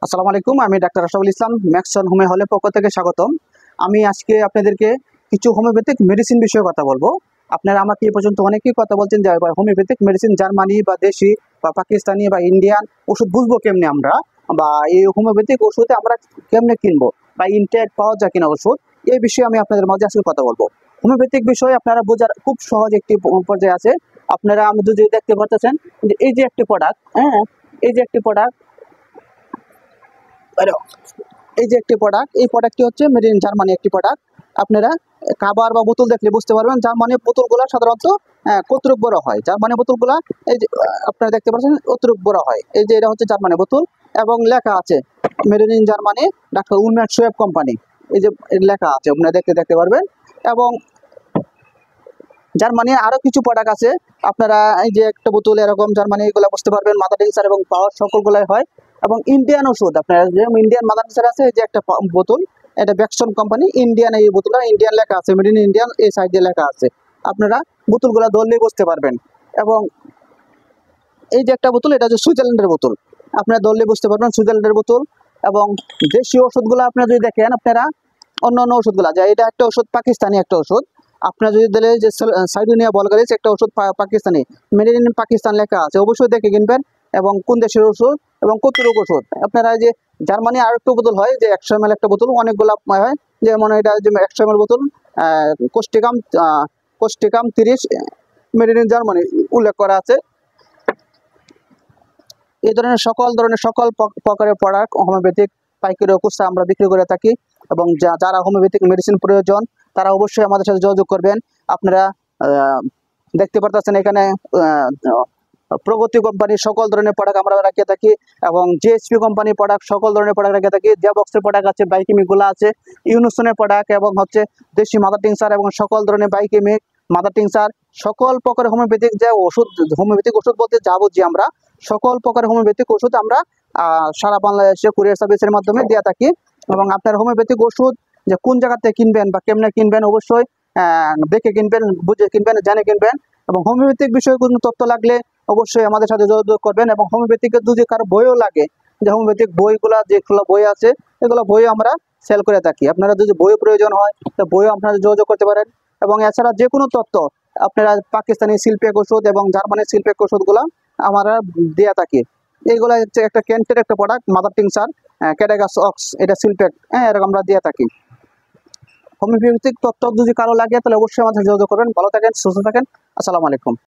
আসসালামু আলাইকুম, আমি ডাক্তার রাশাদুল ইসলাম, ম্যাক্সন হোমিও হলের পক্ষ থেকে স্বাগতম। আমি আজকে আপনাদেরকে কিছু হোমিওপ্যাথিক মেডিসিন বিষয়ে কথা বলবো। আপনারা আমাকে এ পর্যন্ত অনেকেই কথা বলছেন যে হোমিওপ্যাথিক মেডিসিন জার্মানি বা দেশি বা পাকিস্তানি বা ইন্ডিয়ান ওষুধ বুঝবো কেমনে আমরা, বা এই হোমিওপ্যাথিক ওষুধে আমরা কেমনে কিনবো বা ইনটেক পাওয়া যায় কিনা ওষুধ, এই বিষয়ে আমি আপনাদের মাঝে আজকে কথা বলবো। হোমিওপ্যাথিক বিষয়ে আপনারা বোঝার খুব সহজ একটি পর্যায়ে আছে। আপনারা আমি যদি দেখতে পাচ্ছেন যে এই যে একটি প্রোডাক্ট, হ্যাঁ, এই যে একটি প্রোডাক্ট, এই যে একটি প্রোডাক্ট, এই প্রোডাক্টটি হচ্ছে মেড ইন জার্মানি একটি প্রোডাক্ট। আপনারা খাবার বা বোতল দেখলে বুঝতে পারবেন জার্মানি বোতলগুলো সাধারণত কতটুক বড় হয়। জার্মানি বোতলগুলো এই যে আপনারা দেখতে পাচ্ছেন কতটুক বড় হয়। এই যে এটা হচ্ছে জার্মানি বোতল এবং লেখা আছে made in Germany, doctor Willmar Schwabe company. এই যে লেখা আছে, আপনারা দেখতে পারবেন। এবং জার্মানির আরো কিছু প্রোডাক্ট আছে, আপনারা এই যে একটা বোতল এরকম জার্মানি এগুলো বুঝতে পারবেন, মাদার টিংচার এবং পাওয়ার সকলগুলাই হয়। এবং ইন্ডিয়ান ওষুধ, আপনারা যে ইন্ডিয়ান মাদার টিংচার আছে, এই যে একটা বোতল, এটা ব্যাকসন কোম্পানি ইন্ডিয়ান, এই বোতলটা ইন্ডিয়ান লেখা আছে, মেড ইন ইন্ডিয়ান এই সাইডে লেখা আছে। আপনারা বোতলগুলো ধরলেই বুঝতে পারবেন। এবং এই যে একটা বোতল, এটা হচ্ছে সুইজারল্যান্ডের বোতল, আপনারা ধরলে বুঝতে পারবেন সুইজারল্যান্ডের বোতল। এবং দেশীয় ওষুধগুলো আপনারা যদি দেখেন, আপনারা অন্য ওষুধগুলো, যা এটা একটা ওষুধ পাকিস্তানি একটা ওষুধ, আপনার যদি দিলে যে সাইডোনিয়া বলগারিস একটা ওষুধ পাকিস্তানি, মেড ইন পাকিস্তান লেখা আছে, অবশ্যই দেখে কিনবেন। এবং কোন দেশের ওষুধ এবং কত রোগ ওষুধ। আপনারা যে জার্মানি আর একটা বোতল হয় যে 100 ml একটা বোতল, অনেকগুলো হয়, যেমন এটা যে 100 ml বোতল, Causticum Causticum 30, made in Germany উল্লেখ করা আছে। এই ধরনের সকল প্রকারের প্রোডাক্ট হোমিওপ্যাথিক পাইকারি ও খুচরা আমরা বিক্রি করে থাকি। এবং যারা হোমিওপ্যাথিক মেডিসিন প্রয়োজন তারা অবশ্যই আমাদের সাথে যোগাযোগ করবেন। আপনারা দেখতে পারতেছেন এখানে প্রগতি কোম্পানির সকল ধরনের প্রোডাক্ট আমরা রাখিয়ে থাকি, এবং জিএসপি কোম্পানির প্রোডাক্ট সকল ধরনের প্রোডাক্ট রাখিয়ে থাকি। বক্সের প্রোডাক্ট আছে, বাইকেমিকগুলো আছে, ইউনুসনের প্রোডাক্ট, এবং হচ্ছে দেশি মাদার টিংচার এবং সকল ধরনের বাইকেমিক মাদার টিংচার, সকল প্রকারের হোমিওপ্যাথিক যে ওষুধ, হোমিওপ্যাথিক ওষুধ বলতে যাবো যে আমরা সকল প্রকারের হোমিওপ্যাথিক ওষুধ আমরা সারা বাংলাদেশে কুরিয়ার সার্ভিসের মাধ্যমে দিয়ে থাকি। এবং আপনার হোমিওপ্যাথিক ওষুধ যে কোন জায়গা থেকে কিনবেন বা কেমনে কিনবেন, অবশ্যই দেখে কিনবেন, বুঝে কিনবেন, জেনে কিনবেন। এবং হোমিওপ্যাথিক বিষয়ে কোনো তথ্য লাগলে অবশ্যই আমাদের সাথে যোগাযোগ করবেন। এবং হোমিওপ্যাথিকের যদি কারো বইও লাগে, যে হোমিওপ্যাথিক বইগুলা যেগুলো বই আছে, এগুলো বইও আমরা সেল করে থাকি। আপনারা যদি বইও প্রয়োজন হয় তো বইও আপনারা যোগাযোগ করতে পারেন। এবং এছাড়া যে কোনো তথ্য আপনারা পাকিস্তানি শিল্পেক ওষুধ এবং জার্মানির শিল্পেক ওষুধগুলো আমরা দিয়ে থাকি। এইগুলো হচ্ছে একটা ক্যান্টের একটা প্রোডাক্ট, মাদার টিংচার, ক্যাডাগাস অক্স, এটা শিল্পেক, এরকম আমরা দিয়ে থাকি। হোমিওপ্যাথিক তথ্য যদি কারো লাগে তাহলে অবশ্যই আমাদের যোগাযোগ করবেন। ভালো থাকেন, সুস্থ থাকেন, আসসালামু আলাইকুম।